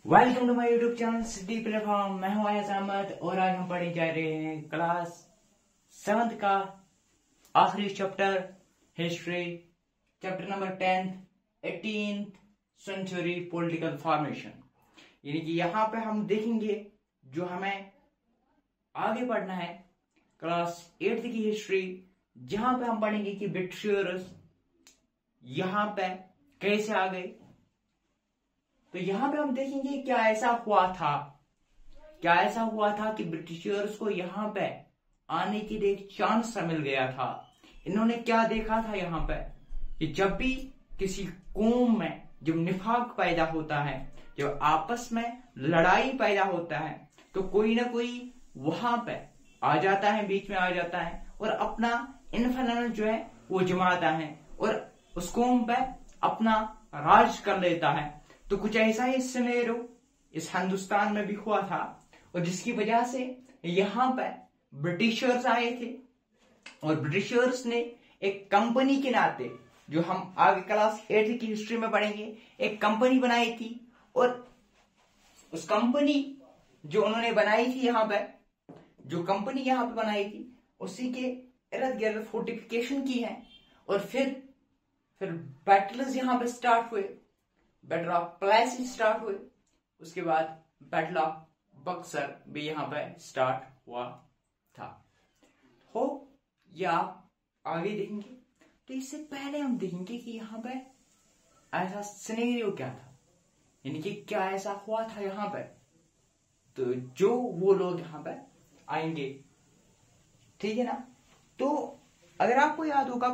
Welcome to my YouTube channel city platform. मैं हूं अय्याज अहमद और आज हम पढ़ने जा रहे हैं क्लास 7th का आखिरी chapter history, chapter number 10 18th century political formation. यानी कि यहाँ पे हम देखेंगे जो हमें आगे पढ़ना है क्लास 8th की हिस्ट्री, जहां पे हम पढ़ेंगे कि ब्रिटिशर्स यहाँ पे कैसे आ गए। तो यहां पे हम देखेंगे क्या ऐसा हुआ था कि ब्रिटिशर्स को यहाँ पे आने के लिए एक चांस मिल गया था। इन्होंने क्या देखा था यहाँ पे कि जब भी किसी कौम में जब निफाक पैदा होता है, जब आपस में लड़ाई पैदा होता है, तो कोई ना कोई वहां पे आ जाता है, बीच में आ जाता है और अपना इन्फ्लुएंस जो है वो जमाता है और उस कौम पे अपना राज कर लेता है। तो कुछ ऐसा ही सिनेरियो इस हिंदुस्तान में भी हुआ था और जिसकी वजह से यहाँ पे ब्रिटिशर्स आए थे और ब्रिटिशर्स ने एक कंपनी के नाते, जो हम आगे क्लास 8 की हिस्ट्री में पढ़ेंगे, एक कंपनी बनाई थी और उस कंपनी जो उन्होंने बनाई थी यहाँ पे, जो कंपनी यहाँ पे बनाई थी, उसी के इर्द गिर्द फोर्टिफिकेशन की है और फिर बैटल्स यहाँ पे स्टार्ट हुए, बैटल ऑफ प्लेसी स्टार्ट हुए, उसके बाद बैटल ऑफ बक्सर भी यहाँ पे स्टार्ट हुआ था। हो या आगे देखेंगे। तो इससे पहले हम देखेंगे कि यहाँ पे ऐसा सिनेरियो क्या था, यानी कि क्या ऐसा हुआ था यहाँ पे। तो जो वो लोग यहाँ पे आएंगे, ठीक है ना। तो अगर आपको याद होगा,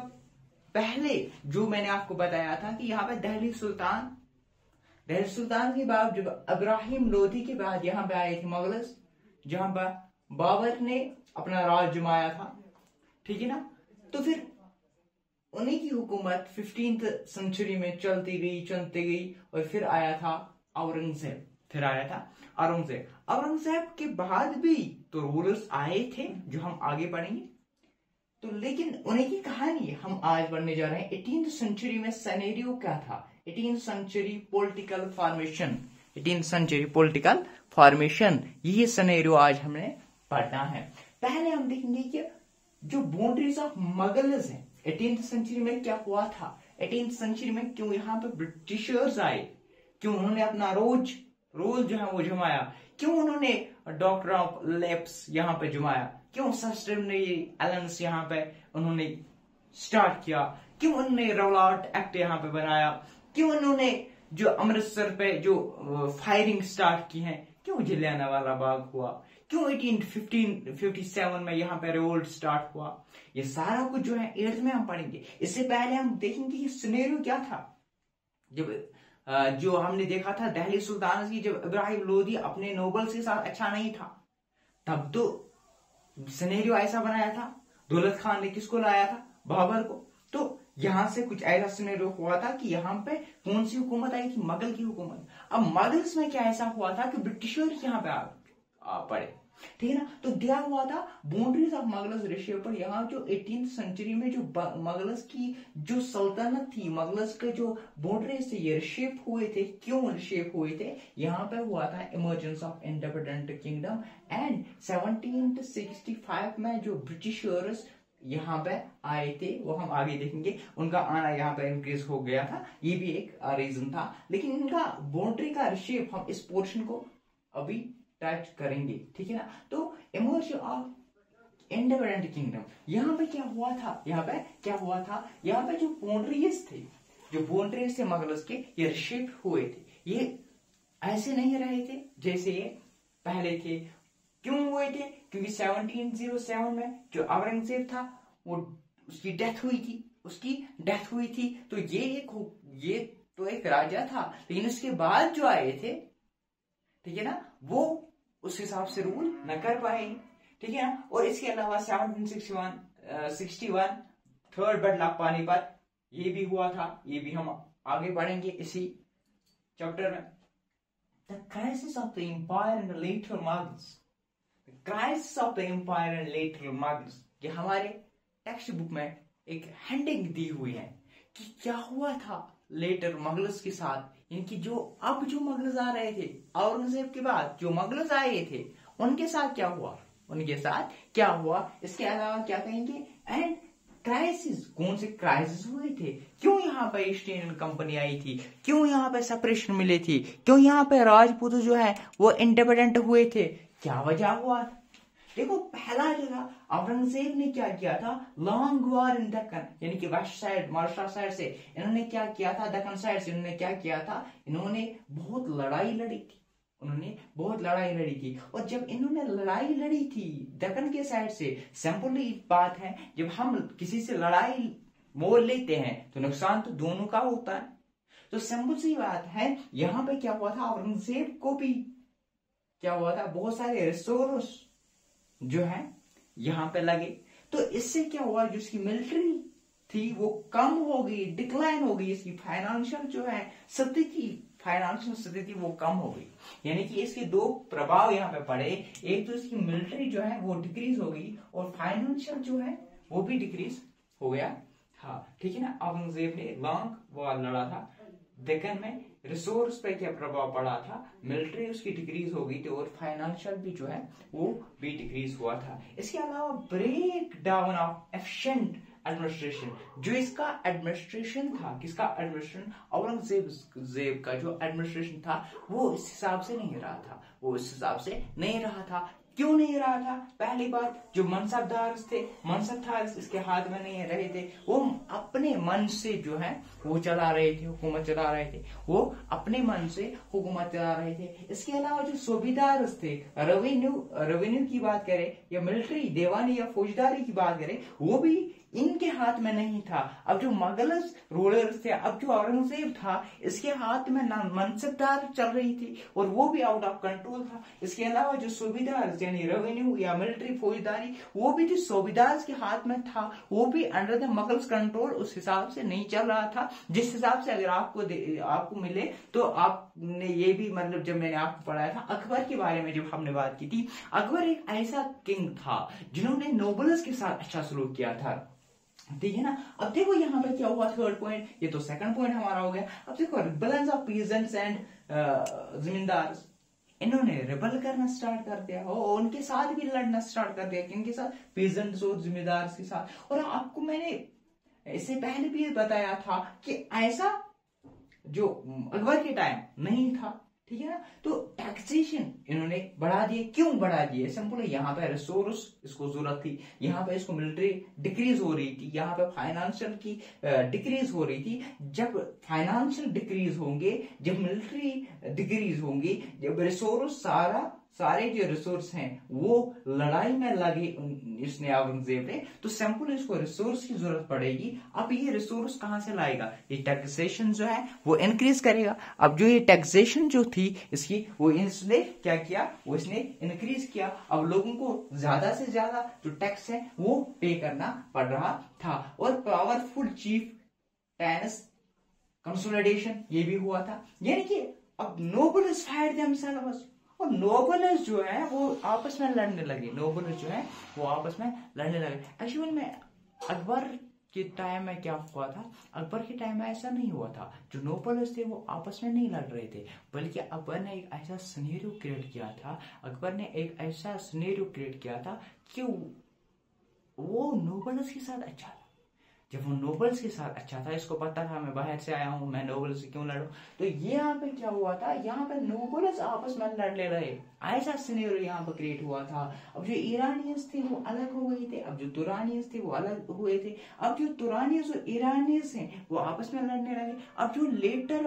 पहले जो मैंने आपको बताया था कि यहाँ पे दिल्ली सुल्तान के बाद जब इब्राहिम लोधी के बाद यहाँ पे आए थे मुगल्स, जहां पर बाबर ने अपना राज जमाया था, ठीक है ना। तो फिर उन्हीं की हुकूमत 15th सेंचुरी में चलती गई और फिर आया था औरंगजेब। औरंगजेब के बाद भी तो रूलर्स आए थे जो हम आगे पढ़ेंगे। तो लेकिन उन्हीं की कहानी हम आज पढ़ने जा रहे हैं। 18th सेंचुरी में सिनेरियो क्या था, 18th सेंचुरी पॉलिटिकल फॉर्मेशन, यही सिनेरियो आज हमने पढ़ना है। पहले हम देखेंगे कि जो बाउंड्रीज ऑफ मुगल्स हैं 18th सेंचुरी में क्या हुआ था, 18th सेंचुरी में क्यों यहाँ पे ब्रिटिशर्स आए, क्यों उन्होंने अपना रोल जो है वो जमाया, क्यों उन्होंने डॉक्टर ऑफ लैब्स यहाँ पे जमाया, क्यों सस्टेनेबल अलायंस यहाँ पे उन्होंने स्टार्ट किया, क्यों उन्होंने रौलाट एक्ट यहाँ पे बनाया, क्यों उन्होंने जो अमृतसर पे जो फायरिंग स्टार्ट की है, क्यों जलियांवाला बाग हुआ, क्यों 1857 में यहाँ पे रिवोल्ट स्टार्ट हुआ। ये सारा कुछ जो है 8th में हम पढ़ेंगे। इससे पहले हम देखेंगे कि सिनेरियो क्या था। जब जो हमने देखा था दिल्ली सुल्तान की, जब इब्राहिम लोधी अपने नोबल्स के साथ अच्छा नहीं था, तब तो सिनेरियो ऐसा बनाया था। दौलत खान ने किसको लाया था, बाबर को। तो यहां से कुछ ऐसा सिनेरियो हुआ था कि यहाँ पे कौन सी हुकूमत आई थी, मुगल की हुकूमत। अब मुगल्स में क्या ऐसा हुआ था कि ब्रिटिशर्स यहाँ पे आ पड़े, ठीक है ना। तो दिया हुआ था बाउंड्रीज ऑफ मुगल्स रेशियो पर। यहाँ जो 18th सेंचुरी में जो मुगल्स की जो सल्तनत थी, मुगल्स के जो बाउंड्रीज थे, ये रिशेप हुए थे। क्यों रिशेप हुए थे, यहाँ पे हुआ था emergence of independent kingdom and 1765 में जो ब्रिटिशर्स यहाँ पे आए थे, वो हम आगे देखेंगे। उनका आना यहाँ पे इंक्रीज हो गया था, ये भी एक रीजन था। लेकिन इनका बाउंड्री का रिशेप हम इस पोर्शन को अभी टच करेंगे, ठीक है ना। तो इमर्जन ऑफ इंडिपेंडेंट किंगडम, यहाँ पे क्या हुआ था, यहाँ पे जो बाउंड्रीज थे मुगल्स के, ये रिशेप हुए थे। ये ऐसे नहीं रहे थे जैसे ये पहले थे। क्यों हुए थे, क्योंकि 1707 में जो औरंगजेब था वो उसकी डेथ हुई थी। तो ये तो एक राजा था, लेकिन उसके बाद जो आए थे, ठीक है ना, वो उस हिसाब से रूल न कर पाए, ठीक है ना। और इसके अलावा 1761 थर्ड बैटल ऑफ पानीपत, ये भी हुआ था, ये भी हम आगे बढ़ेंगे इसी चैप्टर में। The crisis of the empire and later Mughals, ये हमारे टेक्स्ट बुक में एक हेडिंग दी हुई है कि क्या हुआ था लेटर मुगल्स के साथ, इनकी जो अब जो मुगल्स आ रहे थे, औरंगजेब के बाद जो मुगल्स आए थे उनके साथ क्या हुआ, उनके साथ क्या हुआ, इसके अलावा क्या कहेंगे, एंड क्राइसिस, कौन से क्राइसिस हुए थे, क्यों यहाँ पे ईस्ट इंडियन कंपनी आई थी, क्यों यहाँ पे सेपरेशन मिली थी, क्यों यहाँ पे राजपूत जो है वो इंडिपेंडेंट हुए थे, क्या वजह हुआ। देखो पहला जो था, औरंगजेब ने क्या किया था, लॉन्ग वॉर इन दक्कन, यानी कि वेस्ट साइड महाराष्ट्र साइड से इन्होंने क्या किया था, दक्कन साइड से इन्होंने क्या किया था, इन्होंने बहुत लड़ाई लड़ी थी, उन्होंने बहुत लड़ाई लड़ी थी। और जब इन्होंने लड़ाई लड़ी थी दक्कन के साइड से, सिंपल बात है, जब हम किसी से लड़ाई मोल लेते हैं तो नुकसान तो दोनों का होता है। तो सिंपल सी बात है, यहाँ पे क्या हुआ था, औरंगजेब को भी क्या हुआ था, बहुत सारे रिसोर्स जो है यहाँ पे लगे। तो इससे क्या हुआ, जो इसकी मिलिट्री थी वो कम हो गई, डिक्लाइन हो गई, इसकी फाइनेंशियल जो है स्थिति, फाइनेंशियल स्थिति वो कम हो गई। यानी कि इसके दो प्रभाव यहाँ पे पड़े, एक तो इसकी मिलिट्री जो है वो डिक्रीज हो गई और फाइनेंशियल जो है वो भी डिक्रीज हो गया। हाँ ठीक है ना, औरंगजेब ने लॉन्ग वॉर लड़ा था दक्कन में, रिसोर्स पे क्या प्रभाव पड़ा था, मिलिट्री उसकी डिक्रीज हो गई थी और फाइनेंशियल भी जो है वो भी डिक्रीज हुआ था। इसके अलावा break down of efficient administration, जो इसका एडमिनिस्ट्रेशन था, किसका एडमिनिस्ट्रेशन, औरंगजेब का जो एडमिनिस्ट्रेशन था वो इस हिसाब से नहीं रहा था, वो इस हिसाब से नहीं रहा था। क्यों नहीं रहा था, पहली बात, जो मनसबदार थे, मनसब था इसके हाथ में नहीं रहे थे, वो अपने मन से जो है वो चला रहे थे, हुकूमत चला रहे थे, वो अपने मन से हुकूमत चला रहे थे। इसके अलावा जो सूबेदार थे, रेवेन्यू की बात करें या मिलिट्री देवानी या फौजदारी की बात करें, वो भी इनके हाथ में नहीं था। अब जो मुगल्स रूलर्स थे, अब जो औरंगजेब था इसके हाथ में मनसबदार चल रही थी और वो भी आउट ऑफ कंट्रोल था। इसके अलावा जो सूबेदार यानी रेवेन्यू या मिलिट्री फौजदारी, वो भी जो सूबेदार के हाथ में था वो भी अंडर द मुगल्स कंट्रोल उस हिसाब से नहीं चल रहा था जिस हिसाब से अगर आपको मिले तो आपने ये भी, मतलब जब मैंने आपको पढ़ाया था अकबर के बारे में जब हमने बात की थी, अकबर एक ऐसा किंग था जिन्होंने नोबल्स के साथ अच्छा सलूक किया था, ठीक है ना। अब देखो यहाँ पे क्या हुआ, थर्ड पॉइंट, ये तो सेकंड पॉइंट हमारा हो गया। अब देखो रिबेलेंस ऑफ पीजेंट्स एंड जमींदार, इन्होंने रिबल करना स्टार्ट कर दिया और उनके साथ भी लड़ना स्टार्ट कर दिया, किनके साथ, पीजेंट्स और जिम्मेदार के साथ। और आपको मैंने इससे पहले भी बताया था कि ऐसा जो अकबर के टाइम नहीं था, ठीक है ना। तो टैक्सेशन इन्होंने बढ़ा दिए, क्यों बढ़ा दिए, सिंपल है, यहाँ पे रिसोर्स इसको जरूरत थी, यहाँ पे इसको मिलिट्री डिक्रीज हो रही थी, यहाँ पे फाइनेंशियल की डिक्रीज हो रही थी। जब फाइनेंशियल डिक्रीज होंगे, जब मिलिट्री डिक्रीज होंगी, जब रिसोर्स सारे जो रिसोर्स हैं वो लड़ाई में लगे इसने औरंगजेब ने, तो सिंपल इसको रिसोर्स की जरूरत पड़ेगी। अब ये रिसोर्स कहां से लाएगा, ये टैक्सेशन जो है वो इंक्रीज करेगा। अब जो ये टैक्सेशन जो थी इसकी, वो इसने क्या किया, वो इसने इंक्रीज किया। अब लोगों को ज्यादा से ज्यादा जो टैक्स है वो पे करना पड़ रहा था। और पावरफुल चीफ टेनेस कंसोलिडेशन ये भी हुआ था, यानी कि अब नोबल्स फाइट देमसेल्व्स, और नोबल्स जो है वो आपस में लड़ने लगे, नोबल्स जो है वो आपस में लड़ने लगे। एक्चुअली में अकबर के टाइम में क्या हुआ था, अकबर के टाइम में ऐसा नहीं हुआ था, जो नोबल्स थे वो आपस में नहीं लड़ रहे थे, बल्कि अकबर ने एक ऐसा सिनेरियो क्रिएट किया था, अकबर ने एक ऐसा सिनेरियो क्रिएट किया था कि वो नोबल्स के साथ अच्छा था। जब वो नोबल्स के साथ अच्छा था, इसको पता था मैं बाहर से आया हूं, मैं नोबल्स से क्यों लड़ूं, तो ये यहाँ पे क्या हुआ था, यहाँ पे नोबल्स आपस में लड़ ले रहे, ऐसा सिनेरियो यहाँ पे क्रिएट हुआ था। अब जो ईरानियंस थे वो अलग हो गए थे, अब जो तुरानियंस थे वो अलग हुए थे। अब जो तुरानियंस और ईरानियंस हैं वो आपस में लड़ने लगे। अब जो लेटर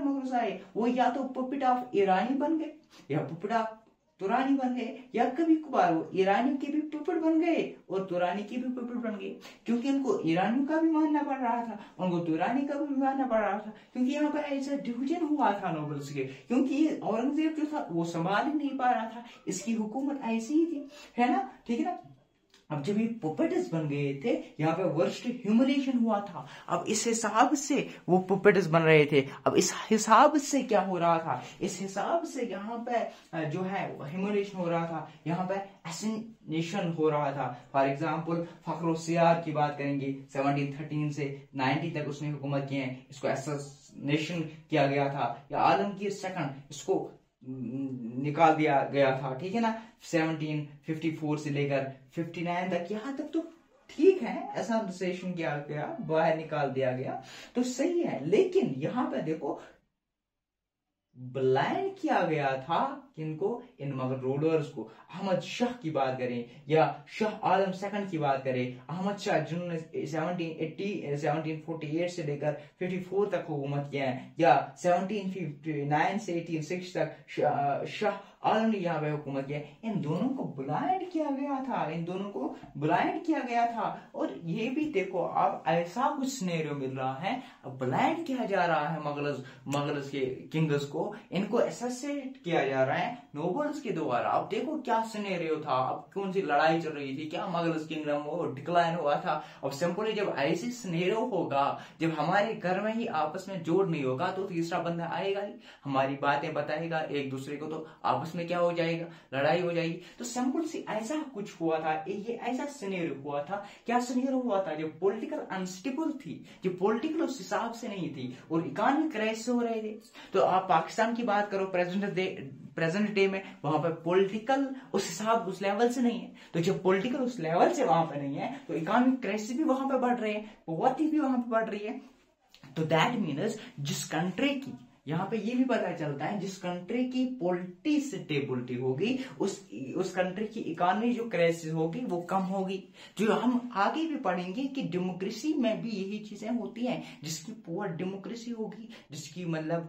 मुगल्स आए, वो या तो पुपेट ऑफ ईरानी बन गए या पुपेट ऑफ तुरानी बन गए, या कभी कभार वो ईरानी के भी पुपेट बन गए और तुरानी के भी पुपेट बन गए, क्योंकि उनको ईरानी का भी मानना पड़ रहा था, उनको तुरानी का भी मानना पड़ रहा था, क्योंकि यहाँ पर ऐसा डिवीजन हुआ था नोबल्स के, क्योंकि औरंगजेब जो था वो संभाल ही नहीं पा रहा था, इसकी हुकूमत ऐसी ही थी, है ना, ठीक है ना। अब जब ये पुपेट्स बन गए थे, यहाँ पे वर्स्ट ह्यूमिलेशन हुआ था। अब इस हिसाब से वो पुपेट्स बन रहे थे। अब इस हिसाब से क्या हो रहा था, इस हिसाब से यहाँ पे जो है ह्यूमिलेशन हो रहा था, यहाँ पे असैसिनेशन हो रहा था। फॉर एग्जाम्पल फखरुसियार की बात करेंगे, 1713 से 90 तक उसने हुकूमत की है, इसको असैसिनेशन किया गया था। या आलमगीर सेकंड, इसको निकाल दिया गया था, ठीक है ना, 1754 से लेकर 59 तक। यहां तक तो ठीक है, ऐसा सेशन किया गया, बाहर निकाल दिया गया तो सही है। लेकिन यहां पे देखो ब्लाइंड किया गया था किनको, इन मगर रूलर्स को। अहमद शाह की बात करें या शाह आलम सेकंड की बात करें, अहमद शाह जिन्होंने 1748 से लेकर 54 तक हुकूमत किया है, या 1759 से 86 तक शाह आलम ने यहाँ पे हुकूमत किया, इन दोनों को ब्लाइंड किया गया था, इन दोनों को ब्लाइंड किया गया था। और ये भी देखो अब ऐसा कुछ सिनेरियो मिल रहा है, अब ब्लाइंड किया जा रहा है मगरस के किंग्स को, इनको एसेसिनेट किया जा रहा है नोबल्स के द्वारा। अब देखो क्या सिनेरियो था, अब कौन सी लड़ाई चल रही थी, क्या मगरस किंगडम वो डिक्लाइन हुआ था। अब सिंपली जब ऐसी सिनेरियो होगा, जब हमारे घर में ही आपस में जोड़ नहीं होगा, तो तीसरा बंदा आएगा ही, हमारी बातें बताएगा एक दूसरे को, तो आपस में क्या हो जाएगा, लड़ाई हो जाएगी। तो सिंपल सी ऐसा कुछ हुआ था, ये ऐसा सिनेरियो हुआ था। क्या सिनेरियो हुआ था, जो पॉलिटिकल अनस्टेबल थी, जो पॉलिटिकल उस हिसाब से नहीं थी, और इकोनॉमिक क्राइसिस हो रहे थे। तो आप पाकिस्तान की बात करो प्रेजेंट डे में, वहां पर पॉलिटिकल उस हिसाब उस लेवल से नहीं है। तो जब पॉलिटिकल उस लेवल से वहां पर नहीं है, तो इकोनॉमिक क्राइसिस भी वहां पर बढ़ रहे हैं, पॉवर्टी भी वहां पर बढ़ रही है। तो दैट मीन्स जिस कंट्री की, यहाँ पे ये भी पता चलता है, जिस कंट्री की पॉलिटी स्टेबिलिटी होगी, उस कंट्री की इकोनॉमी जो क्राइसिस होगी वो कम होगी। जो हम आगे भी पढ़ेंगे कि डेमोक्रेसी में भी यही चीजें होती हैं, जिसकी पुअर डेमोक्रेसी होगी, जिसकी मतलब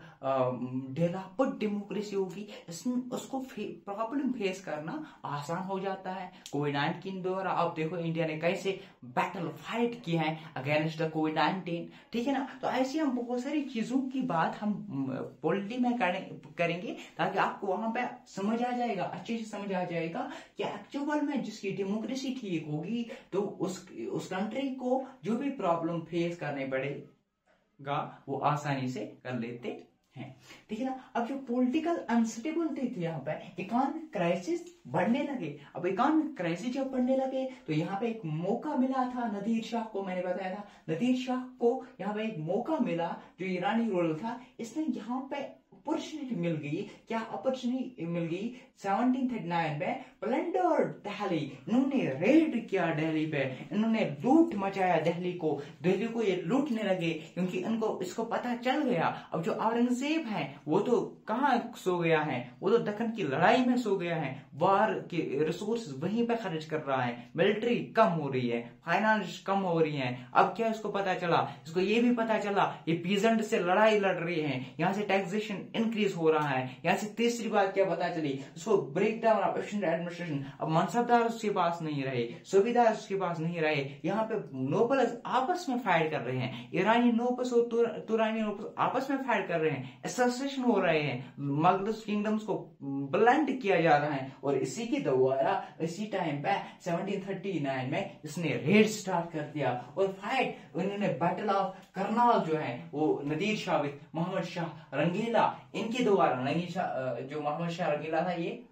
डेवलप्ड डेमोक्रेसी होगी, इसमें उसको प्रॉब्लम फेस करना आसान हो जाता है। कोविड-19 द्वारा आप देखो इंडिया ने कैसे बैटल फाइट किया है अगेंस्ट द कोविड-19, ठीक है ना। तो ऐसी हम बहुत सारी चीजों की बात हम पॉलिटी में करेंगे, ताकि आपको वहां पे समझ आ जाएगा, अच्छे से समझ आ जाएगा कि एक्चुअल में जिसकी डेमोक्रेसी ठीक होगी, तो उस कंट्री को जो भी प्रॉब्लम फेस करने पड़ेगा वो आसानी से कर लेते हैं, ठीक है ना। अब जो पॉलिटिकल अनस्टेबिलिटी थी, यहाँ पे इकोनॉमिक क्राइसिस बढ़ने लगे। अब इकोनॉमिक क्राइसिस जब बढ़ने लगे, तो यहाँ पे एक मौका मिला था नदीर शाह को, मैंने बताया था नदीर शाह को यहाँ पे एक मौका मिला, जो ईरानी रूलर था, इसने यहाँ पे अपॉर्चुनिटी मिल गई। क्या अपॉर्चुनिटी मिल गई, 1739 में प्लंडर दिल्ली, इन्होंने रेड किया दिल्ली पे, इन्होंने लूट मचाया दिल्ली को ये लूटने लगे, क्योंकि इनको इसको पता चल गया। अब जो औरंगजेब है वो तो कहाँ सो गया है, वो तो दक्कन की लड़ाई में सो गया है, वार के रिसोर्सेज वहीं पे खर्च कर रहा है, मिलिट्री कम हो रही है, फाइनेंस कम हो रही है। अब क्या इसको पता चला, इसको ये भी पता चला ये पीजेंट से लड़ाई लड़ रही है, यहाँ से टैक्सेशन इंक्रीज हो रहा है। यहाँ से तीसरी बात क्या पता चली, उसको break down of efficient administration. अब मनसबदार उसके पास नहीं रहे, सूबेदार उसके पास नहीं रहे, यहाँ पे नोबल्स आपस में फाइट कर रहे हैं, ईरानी नोबल्स और तुरानी नोबल्स आपस में फाइट कर रहे हैं, एसोसिएशन हो रहे हैं, मगधस किंगडम्स को ब्लेंड किया जा रहा है। और इसी के द्वारा इसी टाइम पे 1739 में इसने रेड स्टार्ट कर दिया और फाइट, उन्होंने बैटल ऑफ करनाल जो है वो नदीर शाह मोहम्मद शाह रंगीला, इनके द्वारा नदीर शाह जो मोहम्मद शाह रंगीला था ये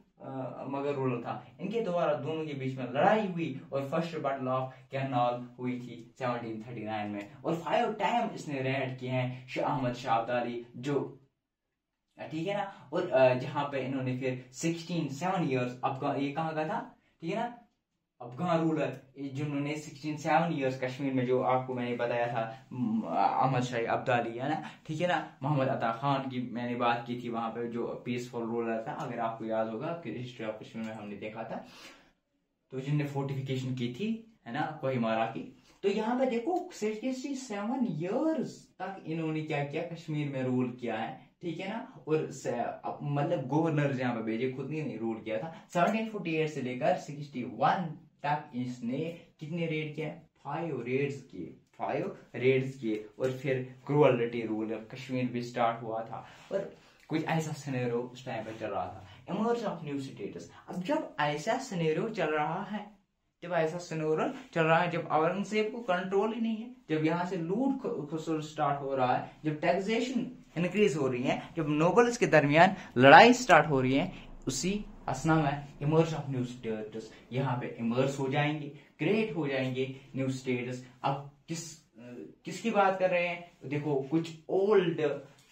मगर रूलर था, इनके द्वारा दोनों के बीच में लड़ाई हुई और फर्स्ट बैटल ऑफ करनाल हुई थी 1739 में। और 5 टाइम इसने रेड किए हैं शाह अहमद शाह अब्दाली, जो ठीक है ना। और जहां पे इन्होंने फिर 7 ईयर्स अफगान, ये कहाँ का था, ठीक है ना, अफगान रूलर जिन्होंने 7 ईयर्स कश्मीर में, जो आपको मैंने बताया था अहमद शाह अब्दाली, है ना, ठीक है ना। मोहम्मद अता खान की मैंने बात की थी, वहां पे जो पीसफुल रूलर था, अगर आपको याद होगा हिस्ट्री ऑफ कश्मीर में हमने देखा था, तो जिनने फोर्टिफिकेशन की थी, है ना, कोहिमारा की। तो यहाँ पे देखो 67 ईयर्स तक इन्होंने क्या किया, कश्मीर में रूल किया है, ठीक है ना। और मतलब गवर्नर यहाँ पे भेजे, खुद नहीं रूल किया था। 1748 से लेकर 61 तक इसने कितने रेड किए, 5 रेड्स किए। और फिर क्रूअलिटी रूल कश्मीर भी स्टार्ट हुआ था, और कुछ ऐसा सिनेरियो उस टाइम पे चल रहा था। इमर्ज ऑफ न्यू स्टेटस, अब जब ऐसा सिनेरियो चल रहा है जब ऐसा सिनेरियो चल रहा है, जब औरंगजेब को कंट्रोल ही नहीं है, जब यहाँ से लूट खसुर स्टार्ट हो रहा है, जब टैक्सेशन इंक्रीज हो रही है, जब नोबल्स के दरमियान लड़ाई स्टार्ट हो रही है, उसी असना में इमर्ज ऑफ न्यू स्टेटस यहाँ पे इमर्ज हो जाएंगे, क्रिएट हो जाएंगे न्यू स्टेटस। अब किसकी बात कर रहे हैं? देखो कुछ ओल्ड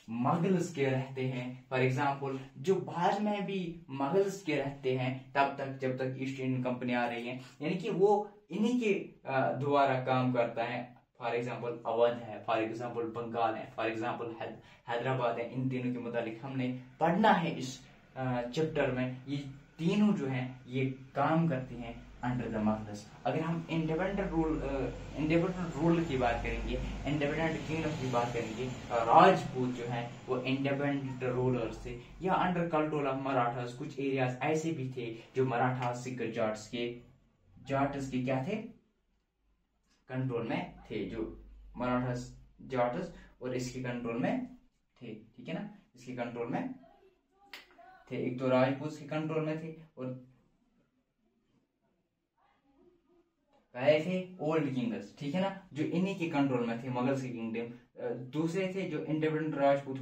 मुगल्स के रहते हैं, फॉर एग्जाम्पल जो भारत में भी मुगल्स के रहते हैं तब तक जब तक ईस्ट इंडियन कंपनी आ रही है, यानी कि वो इन्हीं के द्वारा काम करता है। फॉर एग्जाम्पल अवध है, फॉर एग्जाम्पल बंगाल है, फॉर एग्जाम्पल हैदराबाद है। इन तीनों के मुतालिक हमने पढ़ना है इस चैप्टर में। ये तीनों जो हैं ये काम करती हैं अंडर द मुगल्स। अगर हम इंडिपेंडेंट रूल की बात करेंगे, इंडिपेंडेंट किंगडम की बात करेंगे, राजपूत जो है वो इंडिपेंडेंट रूलर्स थे, या अंडर कंट्रोल ऑफ मराठास कुछ एरियाज ऐसे भी थे जो मराठास सिख जाट्स के क्या थे, कंट्रोल में थे, जो मराठास जाट्स और इसके कंट्रोल में थे, ठीक है ना, इसके कंट्रोल में थे। एक तो राजपूत के कंट्रोल में थे और पहले थे ओल्ड किंग्स, ठीक है ना, जो इन्हीं के कंट्रोल में थे, मुगल्स के किंगडम। दूसरे थे जो इंडिपेंडेंट राजपूत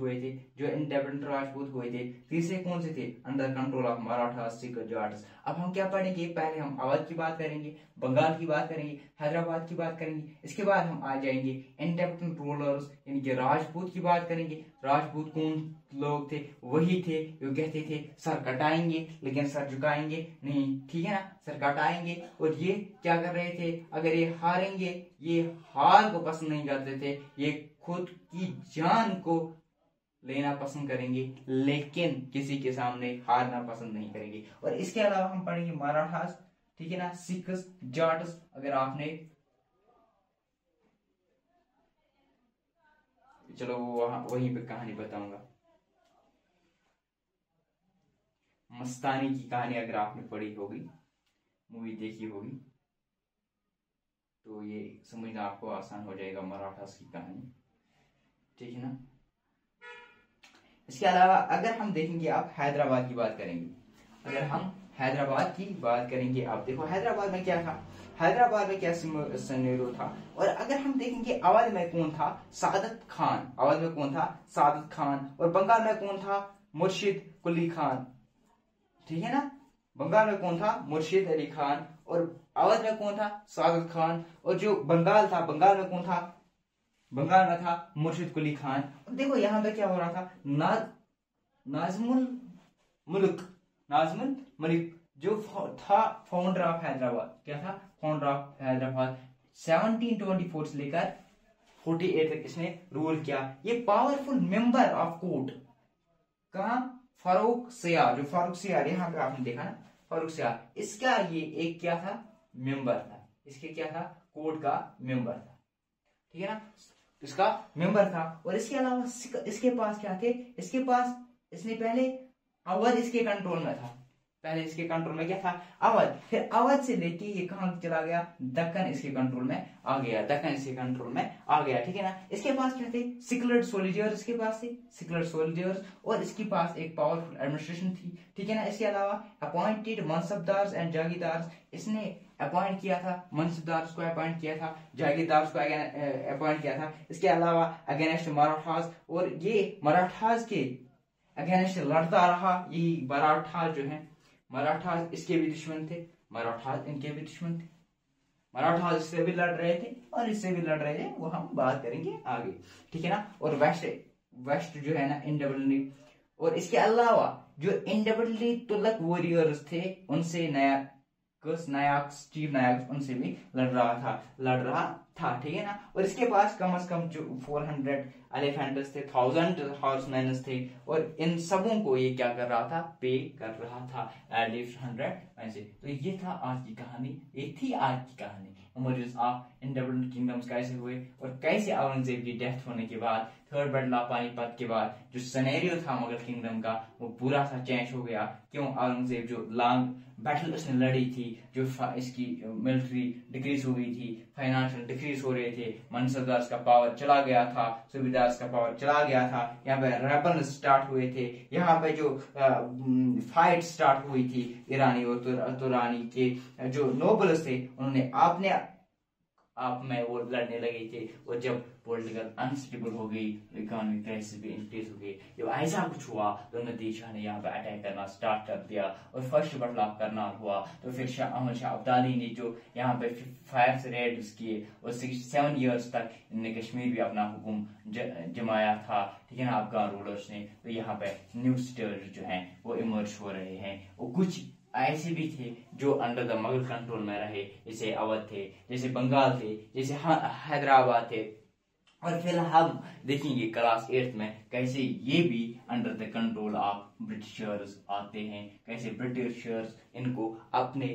हुए थे, तीसरे कौन से थे? Under control of Maratha Sikh Jats. अब हम क्या पढ़ेंगे? पहले हम अवध की बात करेंगे, बंगाल की बात करेंगे, हैदराबाद की बात करेंगे, इसके बाद हम आ जाएंगे इंडिपेंडेंट रूलर्स यानी कि राजपूत की बात करेंगे। राजपूत कौन लोग थे? वही थे जो कहते थे सर कटाएंगे लेकिन सर झुकाएंगे नहीं, ठीक है ना, सर कटाएंगे। और ये क्या कर रहे थे? अगर ये हारेंगे, ये हार को पसंद नहीं करते थे, ये खुद की जान को लेना पसंद करेंगे लेकिन किसी के सामने हारना पसंद नहीं करेंगे। और इसके अलावा हम पढ़ेंगे मराठास, ठीक है ना, सिख्स, जाट्स। अगर आपने चलो वहीं पे कहानी बताऊंगा, मस्तानी की कहानी अगर आपने पढ़ी होगी, मूवी देखी होगी, तो ये समझना आपको आसान हो जाएगा मराठास की कहानी, ठीक है ना। इसके अलावा अगर हम देखेंगे, आप हैदराबाद की बात करेंगे, अगर हम हैदराबाद की बात करेंगे, आप देखो हैदराबाद में क्या था, हैदराबाद में क्या सिनेरियो था। और अगर हम देखेंगे अवध में कौन था? सादत खान। अवध में कौन था? सादत खान। और बंगाल में कौन था? मुर्शिद कुली खान, ठीक है ना, बंगाल में कौन था? मुर्शिद अली खान। और अवध में कौन था? सादत खान। और जो बंगाल था, बंगाल में कौन था? बंगाल में था मुर्शिद कुली खान। देखो यहाँ पे क्या हो रहा था, नाजमुल मलिक जो था फाउंडर ऑफ हैदराबाद, क्या था? Founder of Hyderabad. 1724 से लेकर 48 तक इसने रूल किया। ये पावरफुल मेंबर ऑफ कोर्ट कहा? फारूक सियार। जो फारूक सियार यहाँ पे आपने देखा ना, फारूक सियार, इसका ये एक क्या था? मेंबर था। इसके क्या था? कोर्ट का मेंबर था, ठीक है ना, इसका मेंबर था। और इसके अलावा इसके पास क्या थे? इसके पास इसने पहले अवध इसके कंट्रोल में था, पहले इसके कंट्रोल में क्या था? अवध। फिर अवध से लेके ये कहां चला गया? दक्कन इसके कंट्रोल में आ गया, दक्कन इसके कंट्रोल में आ गया, ठीक है ना। इसके पास क्या थे? सिक्युलर सोल्जर्स, इसके पास थे सिक्युलर सोल्जर्स। और इसके पास एक पावरफुल एडमिनिस्ट्रेशन थी, ठीक है ना। इसके अलावा अपॉइंटेड मनसबदार एंड जागीरदार, इसने अपॉइंट किया था, मनसबदार को अपॉइंट किया था, जागीरदार को अपॉइंट किया था। इसके अलावा अगेंस्ट मराठास, और ये मराठास के अगेंस्ट लड़ता रहा। यही मराठास जो है, मराठास इसके भी दुश्मन थे, मराठास इनके भी दुश्मन थे, मराठास इससे भी लड़ रहे थे और इससे भी लड़ रहे थे, वो हम बात करेंगे आगे, ठीक है ना। और वेस्ट जो है ना इंडिपेंडेंटली, और इसके अलावा जो इंडिपेंडेंटली तुगलक वॉरियर्स थे उनसे चीफ नायक उनसे भी लड़ रहा था, ठीक है ना। और इसके पास कम से कम जो 400 एलिफेंट्स थे, 1000 हॉर्समैन थे, और इन सबों को ये क्या कर रहा था? पे कर रहा था एटलीस्ट 100 ऐसे। तो ये था आज की कहानी, ये थी आज की कहानी इमर्जेंस ऑफ इंडिपेंडेंट किंगडम्स कैसे हुए और कैसे औरंगजेब की डेथ होने के बाद, थर्ड बैटल ऑफ पानीपत के बाद जो सिनेरियो था मुगल किंगडम का वो पूरा सा चेंज हो गया। क्यों? औरंगजेब जो लॉन्ग बैटल उसने लड़ी थी, जो इसकी मिलिट्री डिक्रीज हो गई थी, फाइनेंशियल डिक्रीज हो रहे थे, मनसबदार का पावर चला गया था, सुबेदार क्लास का पावर चला गया था, यहाँ पे रेबल स्टार्ट हुए थे, यहाँ पे जो फाइट स्टार्ट हुई थी ईरानी और तुरानी के जो नोबल्स थे, उन्होंने अपने आप में वो लड़ने लगे थे। और जब पॉलिटिकल अनस्टेबल हो गई, इकोनॉमिक क्राइसिस भी इंक्रीज हो गई, जब ऐसा कुछ हुआ दोनों देशों ने यहाँ पे अटैक करना स्टार्ट कर दिया और फर्स्ट बदलाव करना हुआ। तो फिर अहमद शाह अब्दाली ने जो यहाँ पे फायर से रेड्स किए और 7 ईयर्स तक इन्होंने कश्मीर भी अपना हुक्म जमाया था, ठीक है ना, अफगान रूलर्स ने। तो यहाँ पे न्यू स्टेट जो है वो इमर्ज हो रहे हैं, और कुछ ऐसे भी थे जो अंडर द मुगल कंट्रोल में रहे, जैसे अवध थे, जैसे बंगाल थे, जैसे हैदराबाद थे। और फिर हम देखेंगे क्लास 8th में कैसे ये भी under the control of Britishers आते हैं, कैसे ब्रिटिशर्स इनको अपने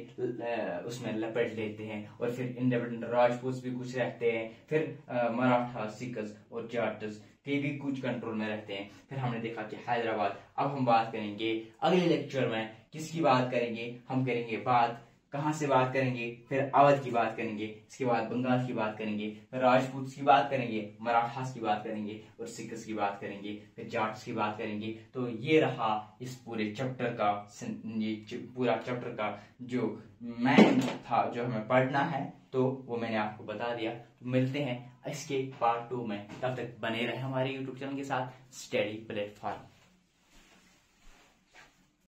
उसमें लपेट लेते हैं। और फिर इंडिपेंडेंट राजपूत भी कुछ रहते हैं, फिर मराठा, सिखस और जाट्स के भी कुछ कंट्रोल में रहते हैं। फिर हमने देखा कि हैदराबाद। अब हम बात करेंगे अगले लेक्चर में किसकी बात करेंगे, हम करेंगे बात कहां से बात करेंगे, फिर अवध की बात करेंगे, इसके बाद बंगाल की बात करेंगे, फिर राजपूत की बात करेंगे, मराठास की बात करेंगे और सिखस की बात करेंगे, फिर जाट्स की बात करेंगे। तो ये रहा इस पूरे चैप्टर का, ये पूरा चैप्टर का जो मैन था जो हमें पढ़ना है, तो वो मैंने आपको बता दिया। तो मिलते हैं इसके पार्ट 2 में, तब तक बने रहे हमारे यूट्यूब चैनल के साथ, स्टडी प्लेटफॉर्म।